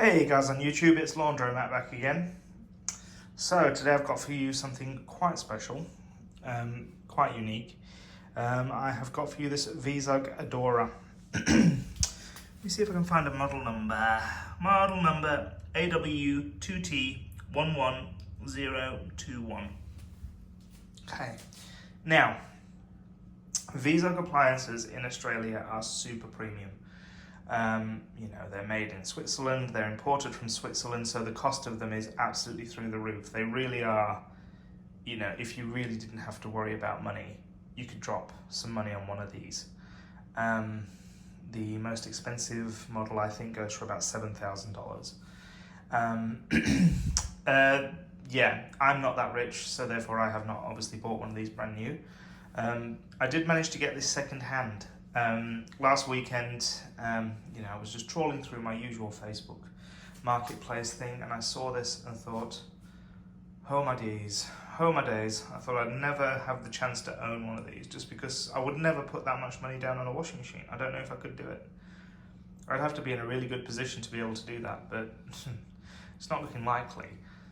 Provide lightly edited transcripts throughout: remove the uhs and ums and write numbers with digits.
Hey guys on YouTube, it's Laundro-Matt back again. So today I've got for you something quite special, quite unique. I have got for you this VZug Adora. Let me see if I can find a model number. Model number AW2T-11021. Okay, now VZug appliances in Australia are super premium. They're made in Switzerland, they're imported from Switzerland, so the cost of them is absolutely through the roof. They really are, if you really didn't have to worry about money, you could drop some money on one of these. The most expensive model, I think, goes for about $7,000. Yeah, I'm not that rich, so therefore I have not obviously bought one of these brand new. I did manage to get this second hand. Last weekend, I was just trawling through my usual Facebook marketplace thing, and I saw this and thought, oh my days. I thought I'd never have the chance to own one of these, just because I would never put that much money down on a washing machine. I don't know if I could do it. I'd have to be in a really good position to be able to do that, but it's not looking likely.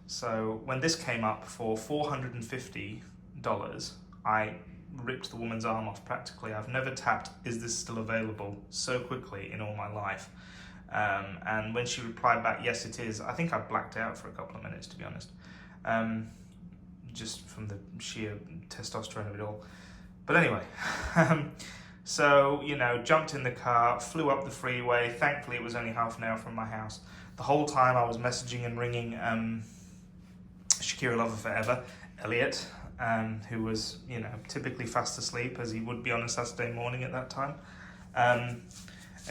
So when this came up for $450, I ripped the woman's arm off practically. I've never tapped, is this still available, so quickly in all my life. And when she replied back, yes it is, I think I blacked out for a couple of minutes, to be honest. Just from the sheer testosterone of it all. But anyway, so, jumped in the car, flew up the freeway. Thankfully it was only half an hour from my house. The whole time I was messaging and ringing Shakira Lover Forever, Elliot, who was, typically fast asleep, as he would be on a Saturday morning at that time. And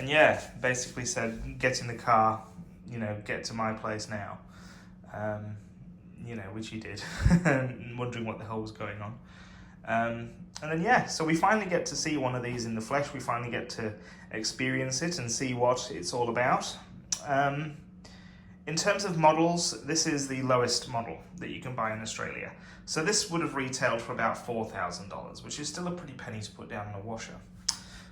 yeah, basically said, get in the car, get to my place now. Which he did, wondering what the hell was going on. And then, yeah, so we finally get to see one of these in the flesh. We finally get to experience it and see what it's all about. In terms of models, this is the lowest model that you can buy in Australia. So this would have retailed for about $4,000, which is still a pretty penny to put down on a washer.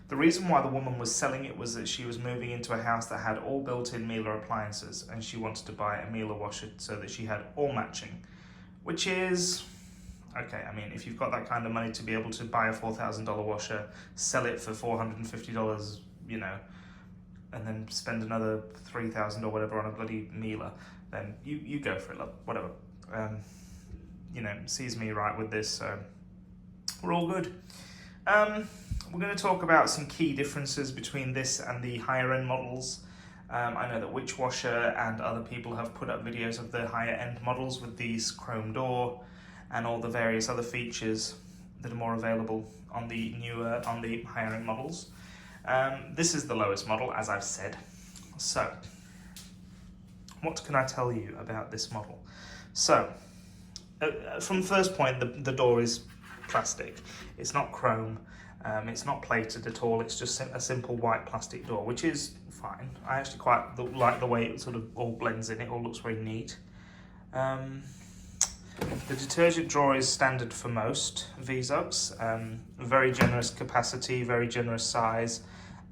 The reason why the woman was selling it was that she was moving into a house that had all built-in Miele appliances, and she wanted to buy a Miele washer so that she had all matching, which is, okay, I mean, if you've got that kind of money to be able to buy a $4,000 washer, sell it for $450, and then spend another $3,000 or whatever on a bloody Miele, then you go for it, love, whatever. Sees me right with this, so we're all good. We're going to talk about some key differences between this and the higher end models. I know that Witchwasher and other people have put up videos of the higher end models with these chrome door and all the various other features that are more available on the higher end models. This is the lowest model, as I've said. So, what can I tell you about this model? So, from the first point, the door is plastic. It's not chrome. It's not plated at all. It's just a simple white plastic door, which is fine. I actually quite like the way it sort of all blends in. It all looks very neat. The detergent drawer is standard for most VZugs. Very generous capacity, very generous size.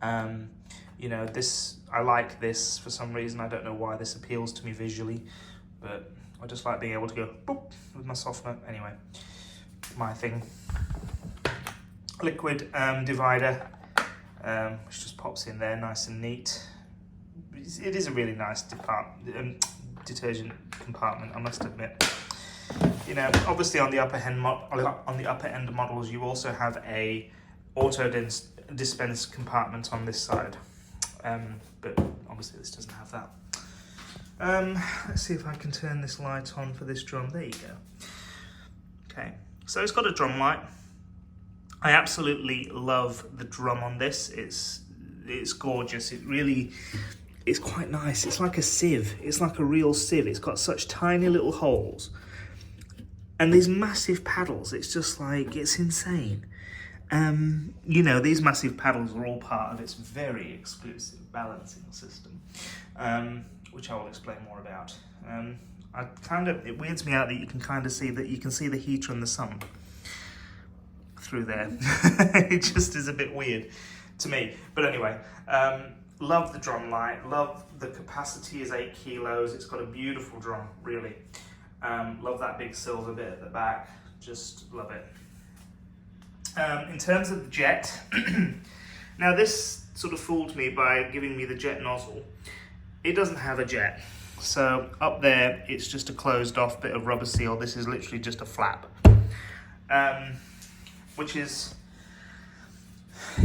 I like this for some reason. I don't know why this appeals to me visually, but I just like being able to go boop with my softener. Anyway, my thing. Liquid divider, which just pops in there nice and neat. It is a really nice detergent compartment, I must admit. Obviously on the upper end models, you also have a auto dispense compartment on this side, but obviously this doesn't have that. Let's see if I can turn this light on for this drum. There you go. Okay, so it's got a drum light. I absolutely love the drum on this. It's gorgeous. It's quite nice. It's like a sieve. It's like a real sieve. It's got such tiny little holes. And these massive paddles, it's just like, it's insane. These massive paddles are all part of its very exclusive balancing system, which I will explain more about. It weirds me out that you can kind of see the heater and the sun through there. It just is a bit weird to me. But anyway, Love the drum light, love the capacity is 8 kilos. It's got a beautiful drum, really. Love that big silver bit at the back, just love it. In terms of the jet, now this sort of fooled me by giving me the jet nozzle. It doesn't have a jet. So up there, it's just a closed off bit of rubber seal. This is literally just a flap, which is,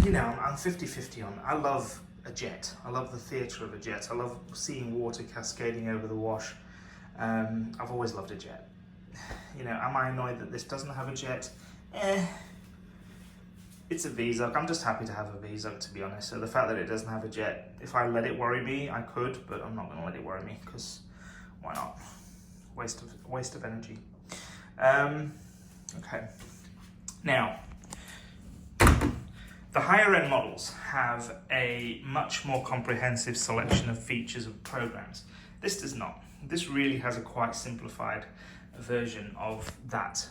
you know, I'm 50-50 on. I love a jet. I love the theatre of a jet. I love seeing water cascading over the wash. I've always loved a jet. You know, am I annoyed that this doesn't have a jet? It's a VZug. I'm just happy to have a VZug, to be honest. So the fact that it doesn't have a jet, if I let it worry me, I could, but I'm not going to let it worry me, because why not? Waste of energy. Okay. Now, the higher end models have a much more comprehensive selection of features and programs. This does not. This really has a quite simplified version of that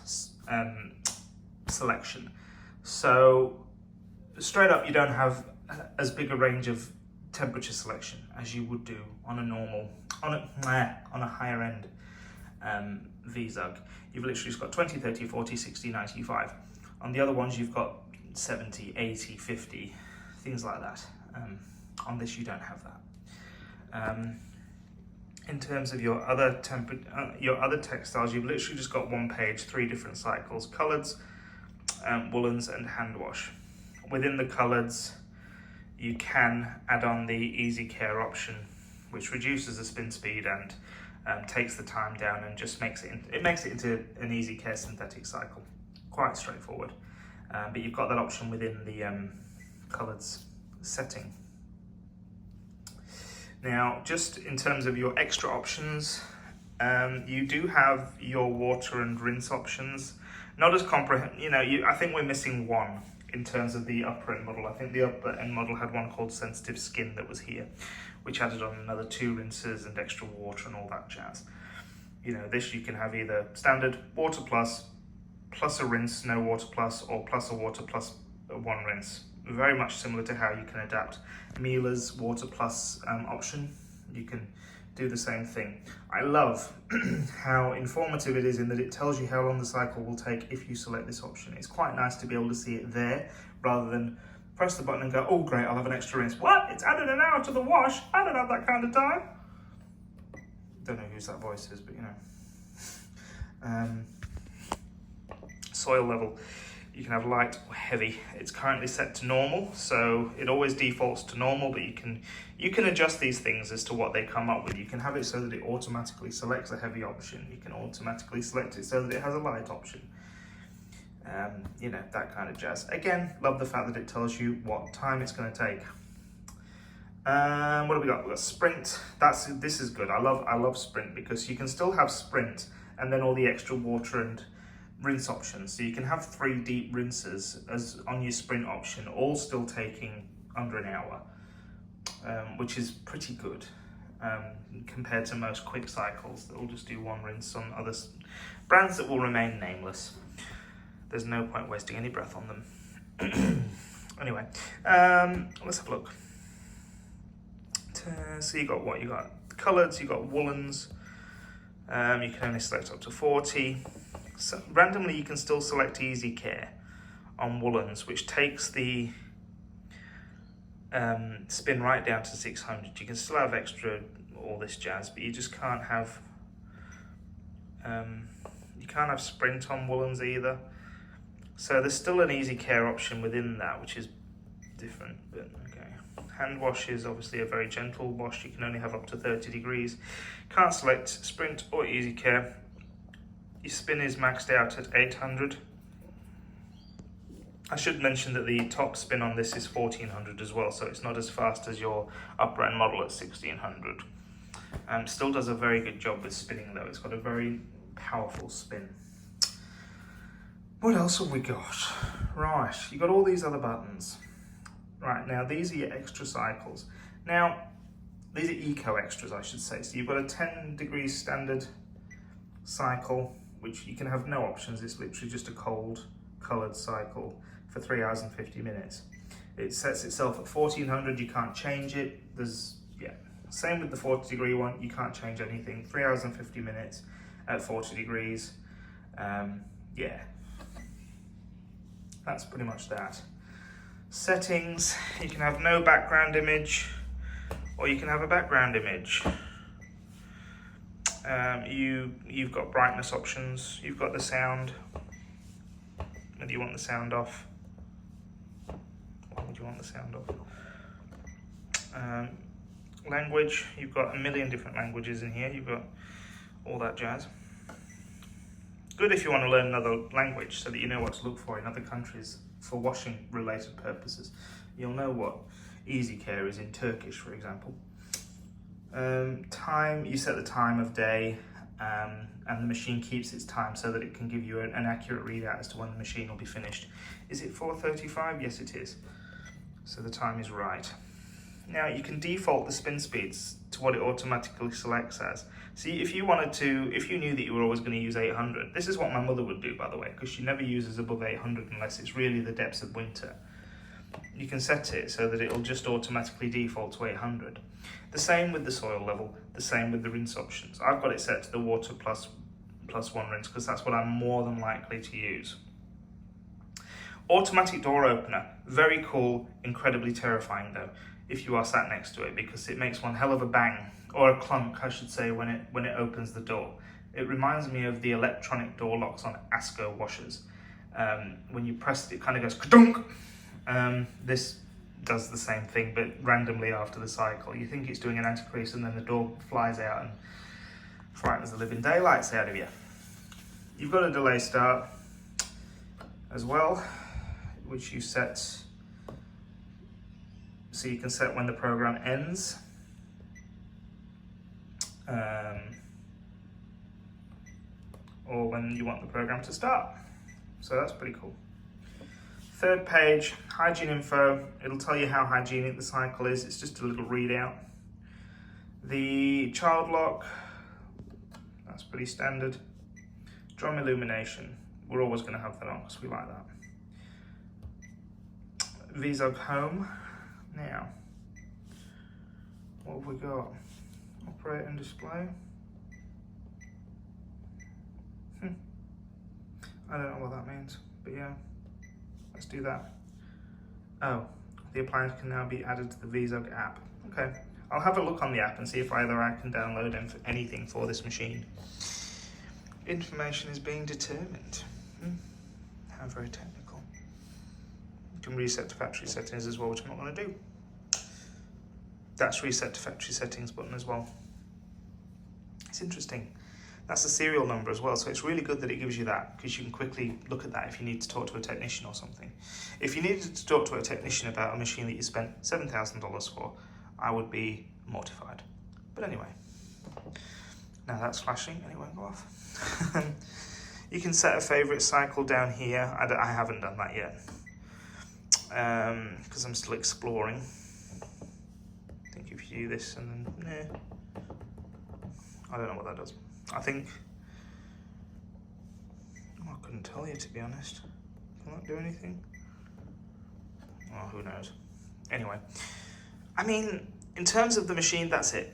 selection. So straight up, you don't have as big a range of temperature selection as you would do on a normal, on a higher end VZug. You've literally just got 20, 30, 40, 60, 95. On the other ones, you've got 70, 80, 50, things like that. On this, you don't have that. In terms of your other textiles, you've literally just got one page, 3 different cycles: coloreds, woolens, and hand wash. Within the coloreds, you can add on the easy care option, which reduces the spin speed and takes the time down and just makes it into an easy care synthetic cycle. Quite straightforward. But you've got that option within the coloreds setting. Now, just in terms of your extra options, you do have your water and rinse options. Not as comprehensive, you know, I think we're missing one in terms of the upper end model. I think the upper end model had one called sensitive skin that was here, which added on another 2 rinses and extra water and all that jazz. You know, this you can have either standard water plus a rinse, no water plus, or plus a water plus 1 rinse. Very much similar to how you can adapt Miele's water plus option. You can do the same thing. I love how informative it is in that it tells you how long the cycle will take if you select this option. It's quite nice to be able to see it there rather than press the button and go, oh great, I'll have an extra rinse. What? It's added an hour to the wash? I don't have that kind of time. Don't know whose that voice is, but you know. Soil level. You can have light or heavy. It's currently set to normal, so it always defaults to normal, but you can adjust these things as to what they come up with. You can have it so that it automatically selects a heavy option. You can automatically select it so that it has a light option. You know, that kind of jazz. Again, love the fact that it tells you what time it's going to take. What have we got? We've got sprint. This is good. I love sprint because you can still have sprint and then all the extra water and rinse options. So you can have 3 deep rinses as on your sprint option, all still taking under an hour, which is pretty good compared to most quick cycles that will just do 1 rinse on other brands that will remain nameless. There's no point wasting any breath on them. Anyway, let's have a look. So you got what? You got coloreds, you got woolens. You can only select up to 40. So randomly, you can still select easy care on woolens, which takes the spin right down to 600. You can still have extra all this jazz, but you just can't have sprint on woolens either. So there's still an easy care option within that, which is different, but okay. Hand wash is obviously a very gentle wash. You can only have up to 30 degrees. Can't select sprint or easy care. Your spin is maxed out at 800. I should mention that the top spin on this is 1400 as well, so it's not as fast as your upper end model at 1600. Still does a very good job with spinning though. It's got a very powerful spin. What else have we got? Right, you got all these other buttons. Right, now these are your extra cycles. Now, these are eco extras, I should say. So you've got a 10 degrees standard cycle, which you can have no options. It's literally just a cold colored cycle for 3 hours and 50 minutes. It sets itself at 1400, you can't change it. There's, yeah, same with the 40 degree one, you can't change anything. 3 hours and 50 minutes at 40 degrees. Yeah, that's pretty much that. Settings, you can have no background image, or you can have a background image. You've got brightness options, you've got the sound, whether you want the sound off. Why would you want the sound off? Language, you've got a million different languages in here, you've got all that jazz. Good if you want to learn another language so that you know what to look for in other countries for washing related purposes. You'll know what easy care is in Turkish, for example. Time, you set the time of day, and the machine keeps its time so that it can give you an accurate readout as to when the machine will be finished. Is it 4:35? Yes, it is. So the time is right. Now you can default the spin speeds to what it automatically selects as. See, if you knew that you were always going to use 800, this is what my mother would do, by the way, because she never uses above 800 unless it's really the depths of winter. You can set it so that it'll just automatically default to 800. The same with the soil level, the same with the rinse options. I've got it set to the water plus 1 rinse because that's what I'm more than likely to use. Automatic door opener, very cool, incredibly terrifying though, if you are sat next to it, because it makes one hell of a bang, or a clunk I should say, when it opens the door. It reminds me of the electronic door locks on Asco washers. When you press it, it kind of goes ka-dunk. This does the same thing, but randomly after the cycle. You think it's doing an anti-crease and then the door flies out and frightens the living daylights out of you. You've got a delay start as well, which you set, so you can set when the program ends. Or when you want the program to start. So that's pretty cool. Third page, hygiene info. It'll tell you how hygienic the cycle is. It's just a little readout. The child lock, that's pretty standard. Drum illumination, we're always going to have that on because we like that. VZug home. Now, what have we got? Operate and display. I don't know what that means, but yeah, let's do that. Oh, the appliance can now be added to the VZug app. Okay, I'll have a look on the app and see if either I can download anything for this machine. Information is being determined. How very technical. You can reset to factory settings as well, which I'm not going to do. That's reset to factory settings button as well. It's interesting. That's the serial number as well, so it's really good that it gives you that, because you can quickly look at that if you need to talk to a technician or something. If you needed to talk to a technician about a machine that you spent $7,000 for, I would be mortified. But anyway, now that's flashing and it won't go off. You can set a favourite cycle down here. I haven't done that yet, because I'm still exploring. I think if you do this and then, I don't know what that does. I think, I couldn't tell you, to be honest. Can that do anything? Oh, who knows. Anyway, I mean, in terms of the machine, that's it.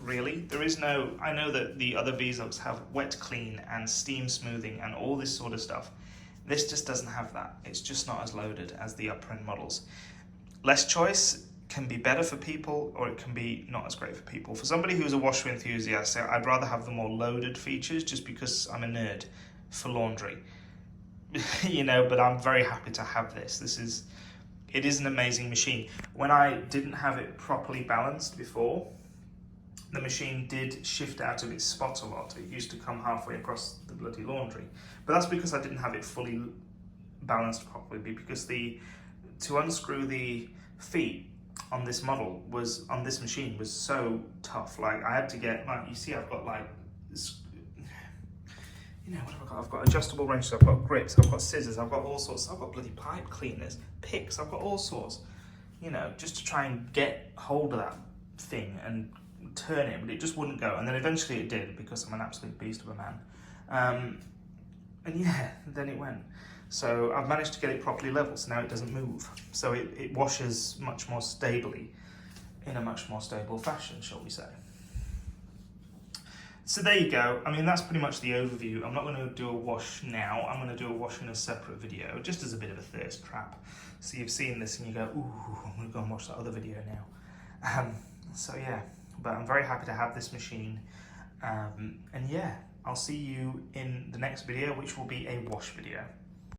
Really, there is no, I know that the other VZugs have wet clean and steam smoothing and all this sort of stuff. This just doesn't have that. It's just not as loaded as the upper end models. Less choice can be better for people, or it can be not as great for people. For somebody who's a washer enthusiast, I'd rather have the more loaded features, just because I'm a nerd for laundry. You know, but I'm very happy to have this. It is an amazing machine. When I didn't have it properly balanced before, the machine did shift out of its spot a lot. It used to come halfway across the bloody laundry. But that's because I didn't have it fully balanced properly, because to unscrew the feet on this model on this machine was so tough. Like, I had to get, like, you see, I've got like this, you know, what have I got? I've got adjustable wrenches, I've got grips, I've got scissors, I've got all sorts, I've got bloody pipe cleaners, picks, I've got all sorts, you know, just to try and get hold of that thing and turn it, but it just wouldn't go. And then eventually it did, because I'm an absolute beast of a man. And yeah, then it went. So I've managed to get it properly level, so now it doesn't move. So it washes much more stably, in a much more stable fashion, shall we say. So there you go. I mean, that's pretty much the overview. I'm not going to do a wash now. I'm going to do a wash in a separate video, just as a bit of a thirst trap. So you've seen this and you go, ooh, I'm going to go and watch that other video now. So yeah, but I'm very happy to have this machine. And yeah, I'll see you in the next video, which will be a wash video.